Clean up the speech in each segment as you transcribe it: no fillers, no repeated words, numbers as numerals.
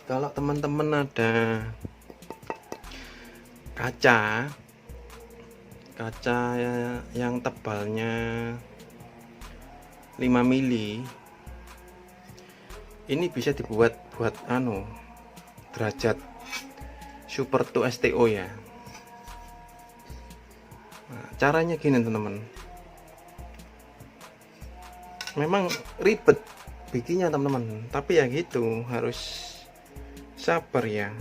Kalau teman-teman ada kaca yang tebalnya 5 mili, ini bisa dibuat buat derajat Super 2 STO ya. Nah, caranya gini teman-teman, memang ribet bikinnya teman-teman, tapi ya gitu, harus sabar ya.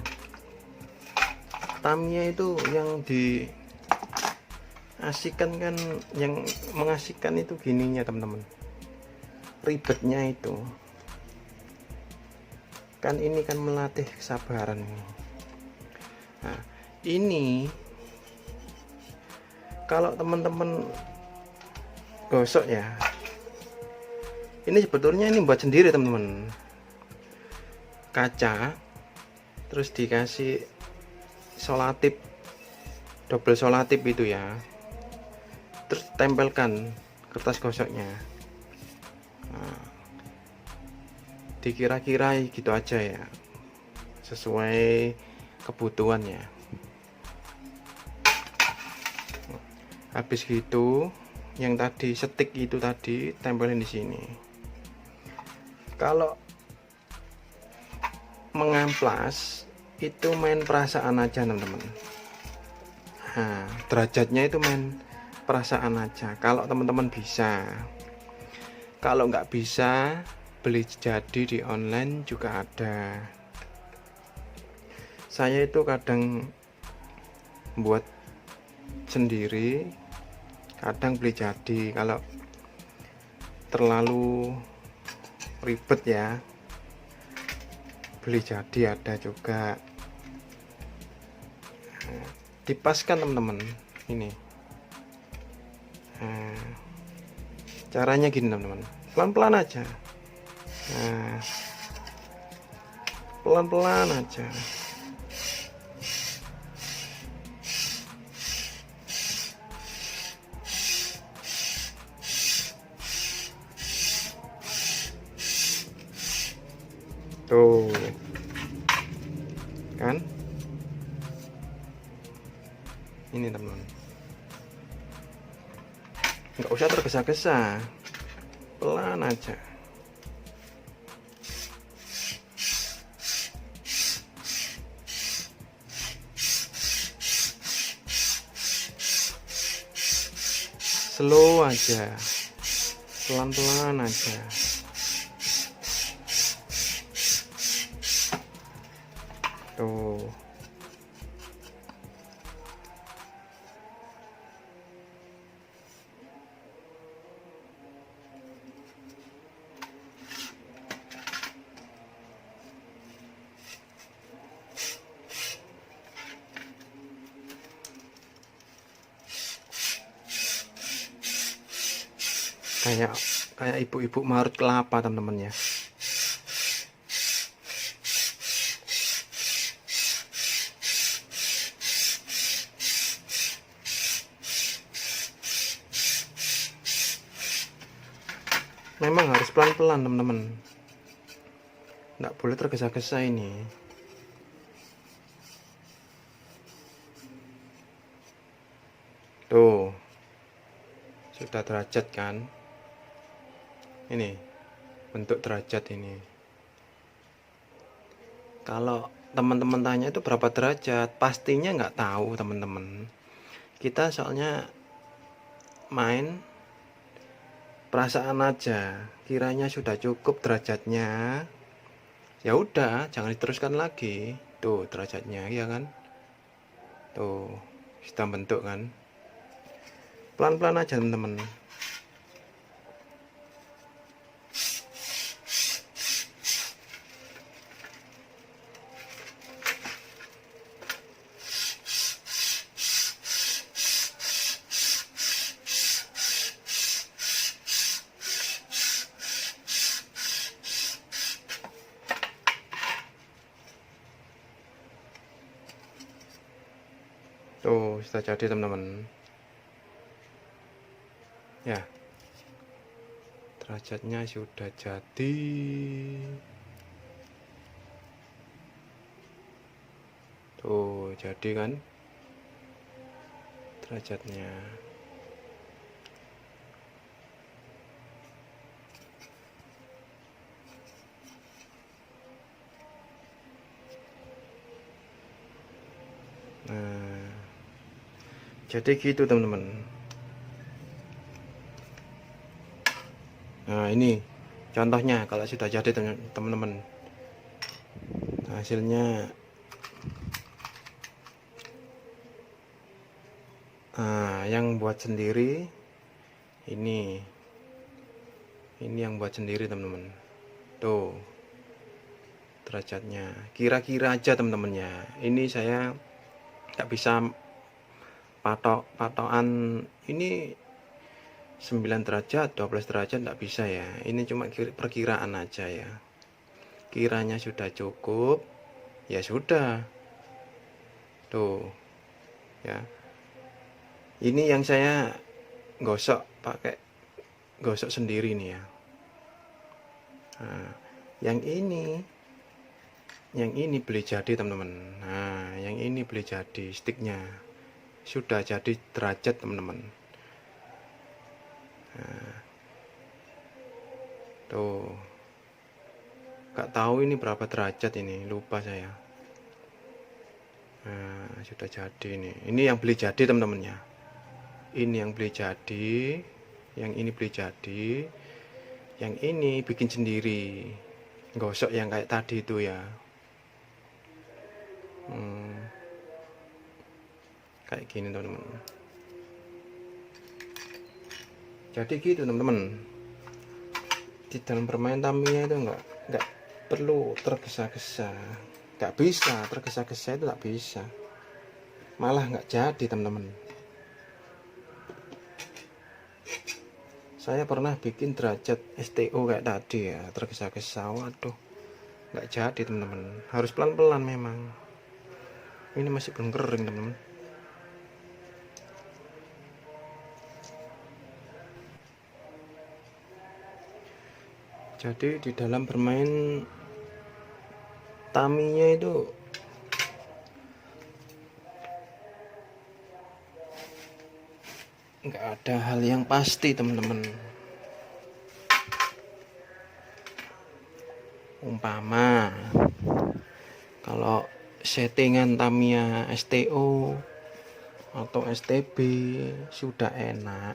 Tamiya itu yang diasihkan kan, yang mengasihkan itu gininya teman-teman, ribetnya itu kan, ini kan melatih kesabaran. Nah, ini kalau teman-teman gosok ya, ini sebetulnya ini buat sendiri teman-teman, kaca terus dikasih solatip, double solatip itu ya, terus tempelkan kertas gosoknya. Nah, dikira-kira gitu aja ya, sesuai kebutuhannya. Habis gitu, yang tadi stick itu tadi tempelin di sini. Kalau mengamplas itu main perasaan aja teman-teman. Nah, derajatnya itu main perasaan aja. Kalau teman-teman bisa, kalau nggak bisa, beli jadi di online juga ada. Saya itu kadang buat sendiri, kadang beli jadi. Kalau terlalu ribet ya, beli jadi ada juga. Nah, dipaskan teman-teman ini. Nah, caranya gini teman-teman, pelan-pelan aja. Nah, pelan-pelan aja. Tuh kan, ini teman-teman, nggak usah tergesa-gesa, pelan aja. Slow aja, pelan-pelan aja. Tuh, kayak ibu-ibu marut kelapa teman-teman ya. Memang harus pelan-pelan teman-teman, nggak boleh tergesa-gesa ini. Tuh, sudah derajat kan, ini bentuk derajat ini. Kalau teman-teman tanya itu berapa derajat, pastinya nggak tahu teman-teman. Kita soalnya main perasaan aja, kiranya sudah cukup derajatnya, ya udah jangan diteruskan lagi. Tuh derajatnya ya kan, tuh sudah bentuk kan, pelan-pelan aja teman-teman. Tuh sudah jadi teman-teman ya, derajatnya sudah jadi. Tuh, jadi kan derajatnya. Nah, jadi gitu teman-teman. Nah, ini contohnya kalau sudah jadi teman-teman. Hasilnya yang buat sendiri ini yang buat sendiri teman-teman. Tuh derajatnya, kira-kira aja teman-temannya. Ini saya nggak bisa patokan ini 9 derajat 12 derajat nggak bisa ya. Ini cuma perkiraan aja ya. Kiranya sudah cukup ya sudah. Tuh ya, ini yang saya gosok sendiri nih ya. Nah, yang ini beli jadi teman-teman. Nah, yang ini beli jadi sticknya, sudah jadi derajat teman-teman. Nah, tuh gak tahu ini berapa derajat, ini lupa saya. Nah, sudah jadi ini yang beli jadi teman-temannya. Ini yang beli jadi, yang ini beli jadi, yang ini bikin sendiri, gosok yang kayak tadi itu ya. Kayak gini teman-teman. Jadi gitu teman-teman, di dalam bermain Tamiya itu nggak perlu tergesa-gesa, nggak bisa tergesa-gesa, itu nggak bisa, malah nggak jadi teman-teman. Saya pernah bikin derajat STO kayak tadi ya, tergesa-gesa, waduh nggak jadi teman-teman. Harus pelan-pelan memang. Ini masih belum kering teman-teman. Jadi di dalam bermain Tamiya itu nggak ada hal yang pasti teman-teman. Umpama kalau settingan Tamiya STO atau STB sudah enak,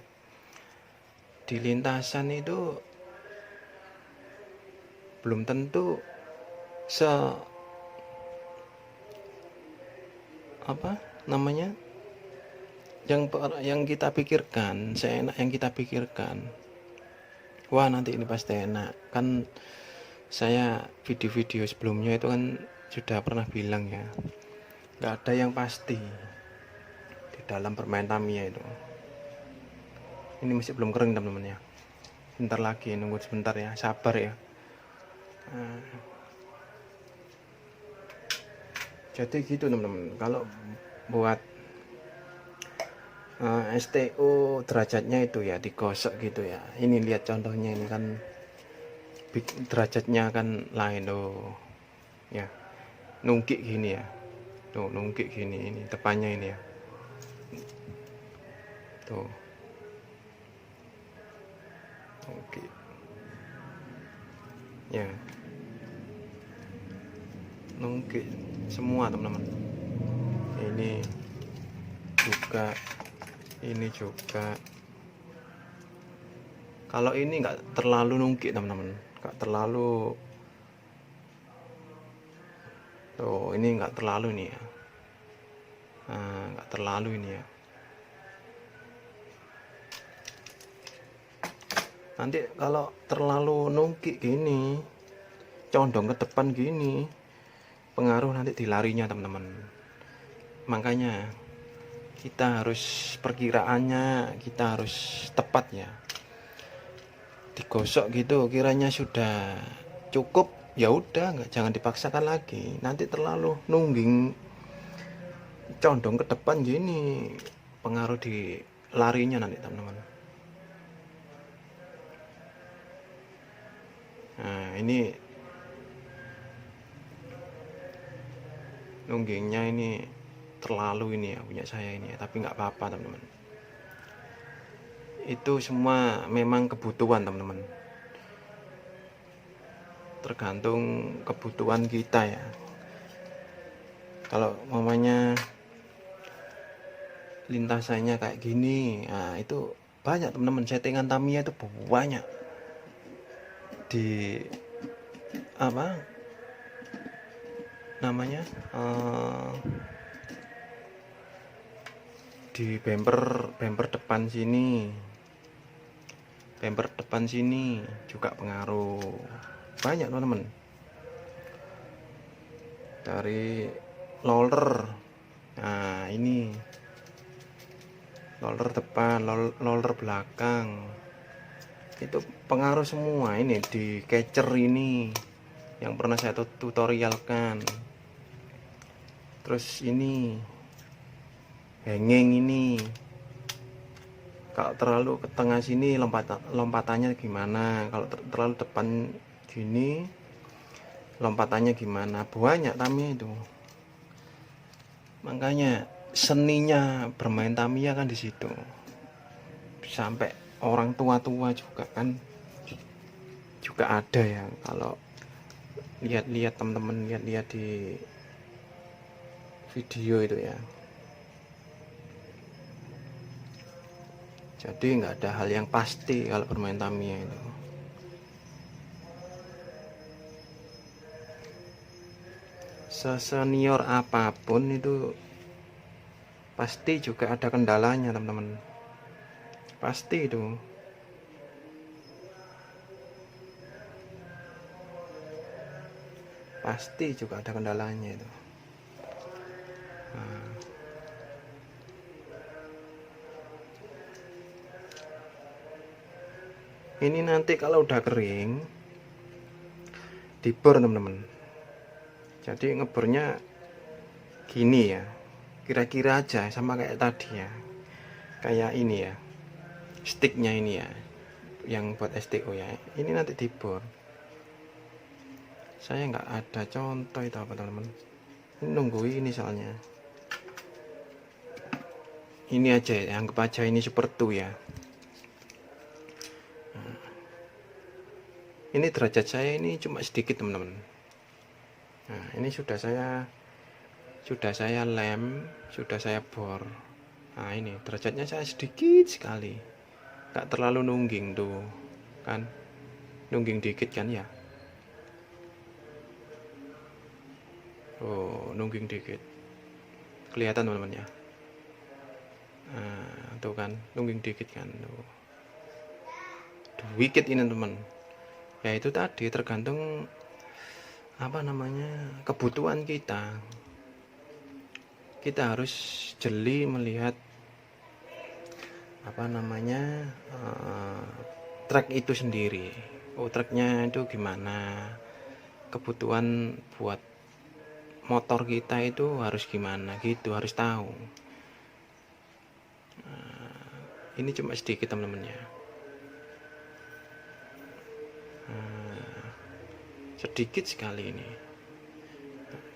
di lintasan itu belum tentu yang kita pikirkan, seenak yang kita pikirkan. Wah, nanti ini pasti enak kan. Saya video-video sebelumnya itu kan sudah pernah bilang ya, nggak ada yang pasti di dalam bermain Tamiya itu. Ini masih belum kering teman-teman ya, bentar lagi, nunggu sebentar ya, sabar ya. Jadi gitu teman-teman, kalau buat STO derajatnya itu ya digosok gitu ya. Ini lihat contohnya, ini kan derajatnya kan lain loh ya, nungkik gini ya, tuh nungkik gini, ini depannya ini ya, tuh nungkik ya, nungkik semua teman-teman. Ini juga kalau ini nggak terlalu nungkik teman-teman, nggak terlalu. Tuh ini nggak terlalu nih ya, nggak terlalu ini ya. Nanti kalau terlalu nungkik gini, condong ke depan gini, pengaruh nanti di larinya teman-teman. Makanya kita harus, perkiraannya kita harus tepat ya. Digosok gitu, kiranya sudah cukup ya udah, jangan dipaksakan lagi. Nanti terlalu nungging, condong ke depan gini, pengaruh di larinya nanti teman-teman. Nah, ini nunggingnya ini terlalu ini ya punya saya ini ya, tapi nggak apa-apa teman-teman. Itu semua memang kebutuhan teman-teman, tergantung kebutuhan kita ya. Kalau mamanya lintasannya kayak gini, nah itu banyak teman-teman, settingan Tamiya itu banyak di apa namanya di bumper depan sini juga pengaruh banyak teman-teman, dari roller. Nah ini roller depan, roller belakang, itu pengaruh semua. Ini di catcher ini yang pernah saya tutorialkan. Terus ini hanging ini, kalau terlalu ke tengah sini lompatannya gimana, kalau terlalu depan gini lompatannya gimana, banyak Tamiya itu. Makanya seninya bermain Tamiya kan di situ. Sampai orang tua-tua juga kan juga ada ya, kalau lihat-lihat teman-teman, lihat-lihat di video itu ya. Jadi nggak ada hal yang pasti kalau bermain Tamiya itu. Sesenior apapun itu pasti juga ada kendalanya teman-teman, pasti itu. Pasti juga ada kendalanya itu. Nah, ini nanti kalau udah kering dibor teman-teman. Jadi ngebornya gini ya, kira-kira aja sama kayak tadi ya, kayak ini ya, sticknya ini ya, yang buat STO ya, ini nanti dibor. Saya nggak ada contoh itu apa teman-teman, nunggu ini soalnya. Ini aja ya, anggap aja ini super 2 ya. Nah, ini derajat saya ini cuma sedikit teman-teman. Nah ini sudah saya lem, sudah saya bor. Nah ini derajatnya saya sedikit sekali, nggak terlalu nungging tuh kan, nungging dikit kan ya. Oh nungging dikit, kelihatan teman-teman ya. Nah tuh kan nungging dikit kan tuh, dikit ini teman. Ya itu tadi tergantung apa namanya kebutuhan kita. Kita harus jeli melihat apa namanya track itu sendiri. Oh tracknya itu gimana, kebutuhan buat motor kita itu harus gimana gitu, harus tahu. Nah, ini cuma sedikit teman-teman ya. Nah, sedikit sekali ini.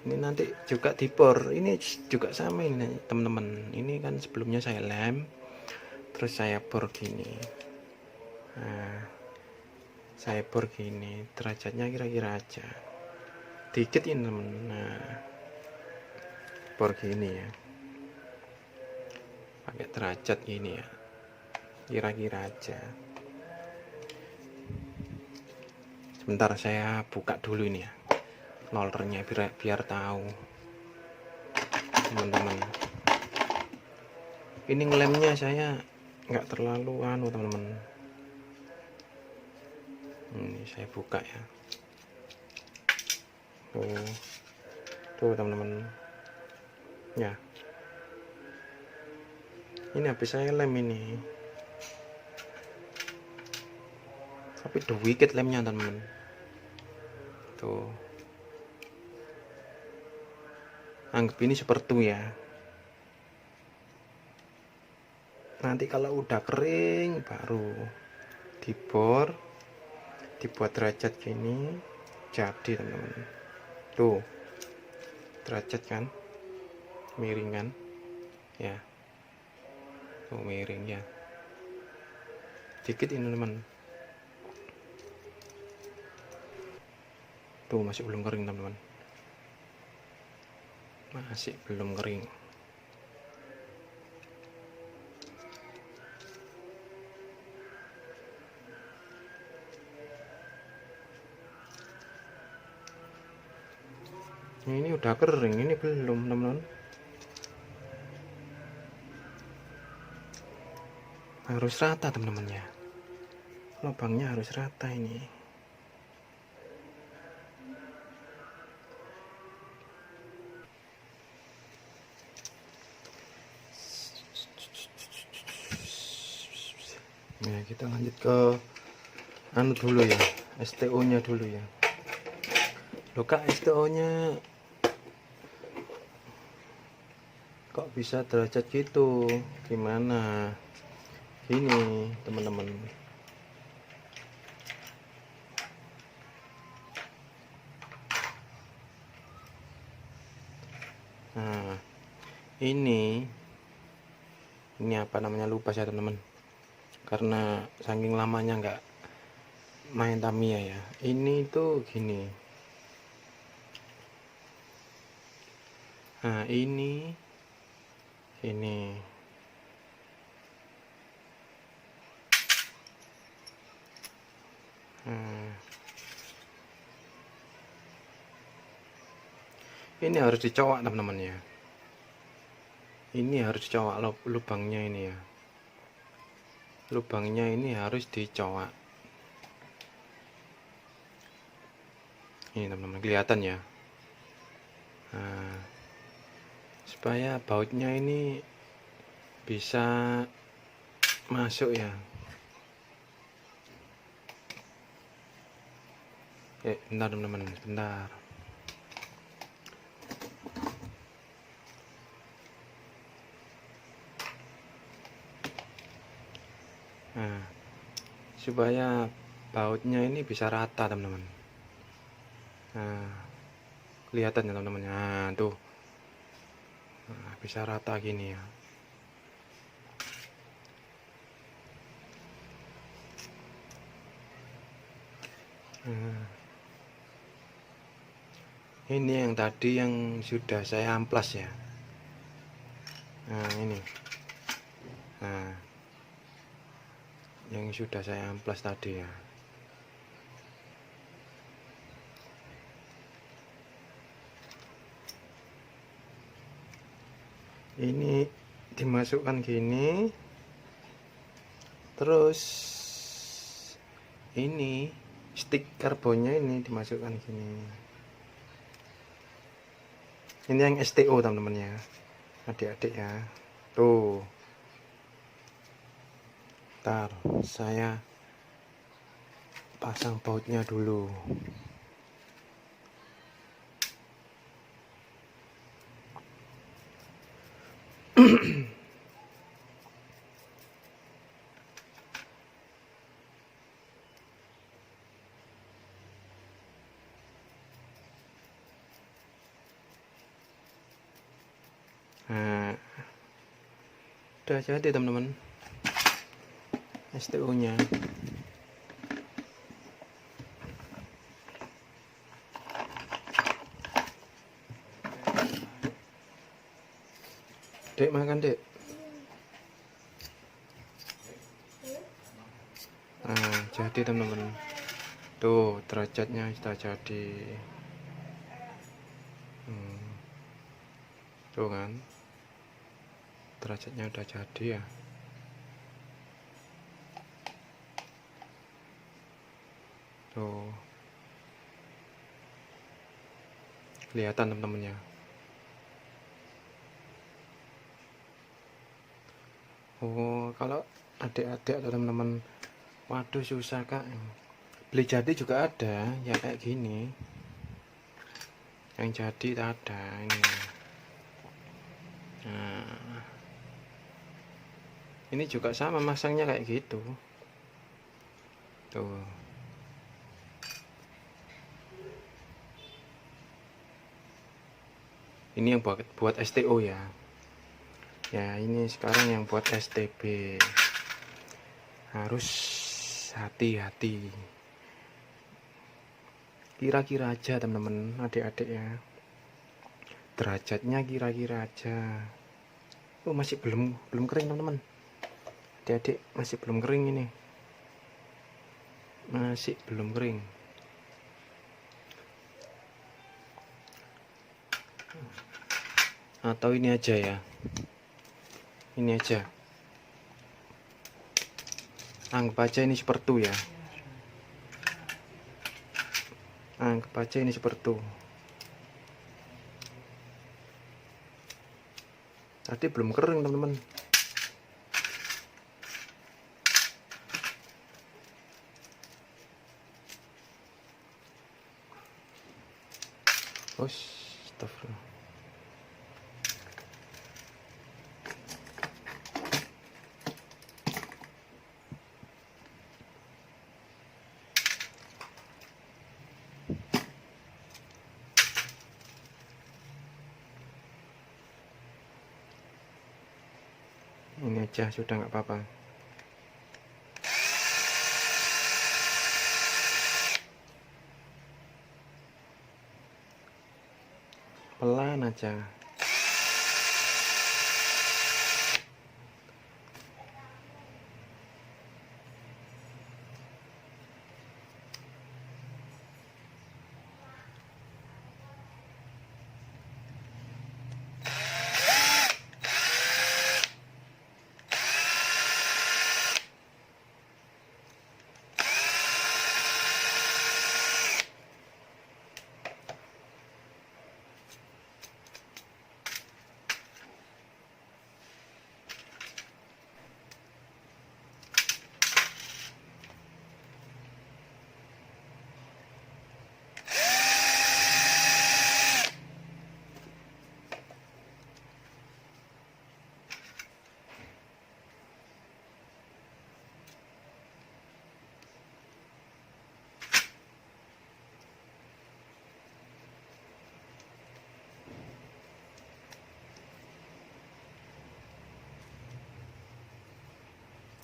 Ini nanti juga dibor, ini juga sama ini teman-teman. Ini kan sebelumnya saya lem, terus saya bor gini. Nah, saya bor gini, derajatnya kira-kira aja dikit ini teman. Nah bor gini ya, pakai derajat gini ya, kira-kira aja. Sebentar saya buka dulu ini ya rollernya, biar tahu teman-teman. Ini ngelemnya saya nggak terlalu teman-teman. Ini saya buka ya, tuh teman-teman ya. Ini habis saya lem ini, tapi udah wicked lemnya teman-teman. Tuh anggap ini seperti ya. Nanti kalau udah kering baru dibor, dibuat derajat gini, jadi teman-teman. Tuh derajat kan, miring kan ya, tuh miring ya, dikit ini teman, tuh masih belum kering teman-teman, masih belum kering. Ini udah kering, ini belum teman-teman, harus rata teman-teman ya, lubangnya harus rata ini. Nah, kita lanjut ke anu dulu ya, STO nya dulu ya. Loh kak, STO nya kok bisa derajat gitu, gimana? Gini teman-teman, nah ini apa namanya, lupa saya teman-teman, karena saking lamanya nggak main Tamiya ya. Ini tuh gini, nah ini nah, ini harus dicowak teman-teman ya, ini harus dicowak lubangnya ini ya, lubangnya ini harus dicowak ini teman-teman, kelihatan ya. Nah, supaya bautnya ini bisa masuk ya. Bentar teman-teman, bentar. Nah, supaya bautnya ini bisa rata teman-teman. Nah, kelihatan ya teman-teman. Nah, tuh. Nah, bisa rata gini ya. Nah, ini yang tadi yang sudah saya amplas ya. Nah, ini. Nah, yang sudah saya amplas tadi ya. Ini dimasukkan gini, terus ini stick karbonnya ini dimasukkan gini. Ini yang STO teman-teman ya, adik-adik ya. Tuh, ntar saya pasang bautnya dulu. Nah, udah jadi teman-teman STO nya. Dek, makan dek. Nah, jadi teman-teman, tuh derajatnya sudah jadi. Tuh kan, derajatnya udah jadi ya. Tuh, kelihatan teman-teman ya. Oh, kalau adik-adik atau teman-teman, waduh susah kak, beli jadi juga ada ya kayak gini, yang jadi ada ini. Nah, ini juga sama masangnya kayak gitu tuh. Ini yang buat STO ya. Ya, ini sekarang yang buat STB. Harus hati-hati. Kira-kira aja teman-teman, adik-adik ya. Derajatnya kira-kira aja. Oh, masih belum kering teman-teman. Adik-adik masih belum kering ini. Masih belum kering. Atau ini aja ya. Ini aja. Anggap aja ini seperti ya. Anggap aja ini seperti. Tadi belum kering teman-teman. Oh, astagfirullah. Ini aja sudah nggak apa-apa. Pelan aja.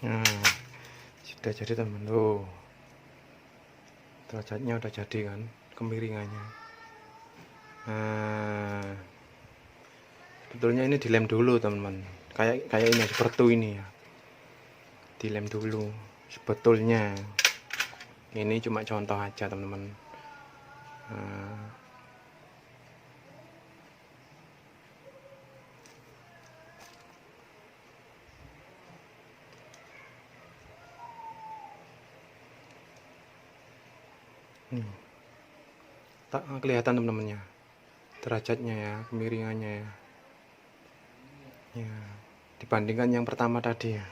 Nah, sudah jadi teman tuh. Derajatnya udah jadi kan, kemiringannya. Nah, sebetulnya ini dilem dulu teman-teman. Kayak ini seperti ini ya. Dilem dulu. Sebetulnya ini cuma contoh aja teman-teman. Nah, tak kelihatan teman-temannya, derajatnya ya, kemiringannya ya. Ya, dibandingkan yang pertama tadi ya.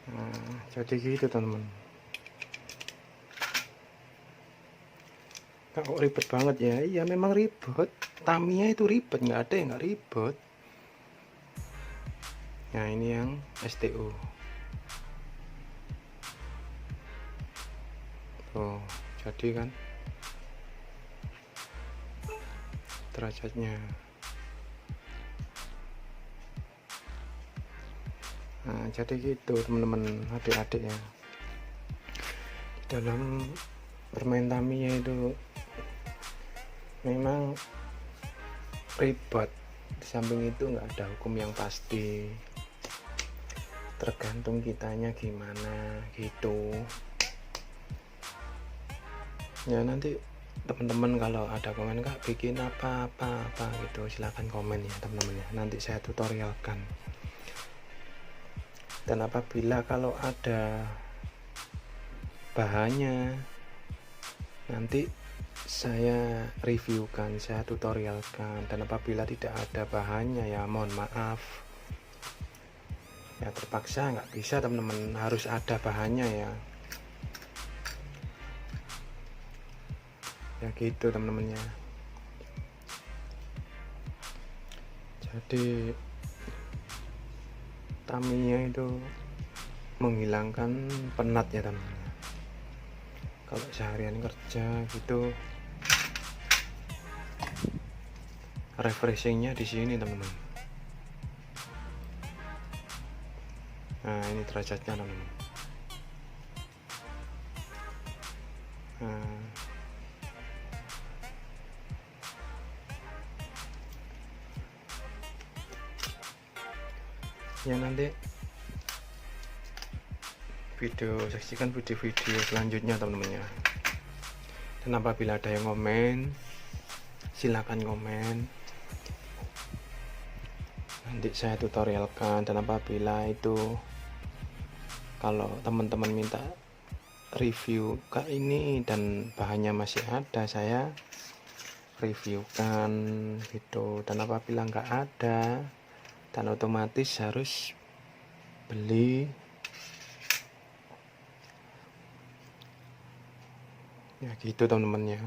Nah, jadi gitu teman-teman. Kok ribet banget ya? Iya memang ribet. Tamiya itu ribet, nggak ada yang nggak ribet. Nah ini yang STO. Tuh, jadi kan derajatnya. Nah jadi gitu teman-teman, adik-adik ya. Dalam bermain Tamiya itu memang ribet. Di samping itu nggak ada hukum yang pasti, tergantung kitanya gimana gitu ya. Nanti teman-teman kalau ada komen kak bikin apa gitu, silahkan komen ya teman-teman ya, nanti saya tutorialkan. Dan apabila kalau ada bahannya nanti saya reviewkan, saya tutorialkan. Dan apabila tidak ada bahannya ya mohon maaf ya, terpaksa nggak bisa teman-teman, harus ada bahannya ya. Ya gitu teman-temannya. Jadi Tamiya itu menghilangkan penat ya teman-teman. Kalau seharian kerja gitu refreshingnya di sini teman-teman. Nah ini derajatnya teman-teman. Nah, ya nanti saksikan video-video selanjutnya teman-teman ya. Dan apabila ada yang komen, silakan komen, nanti saya tutorialkan. Dan apabila itu kalau teman-teman minta review ke ini dan bahannya masih ada, saya reviewkan gitu. Dan apabila nggak ada, dan otomatis harus beli. Ya gitu teman-teman ya.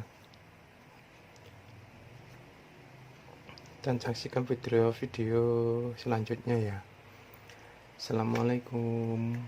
Dan saksikan video-video selanjutnya ya. Assalamualaikum.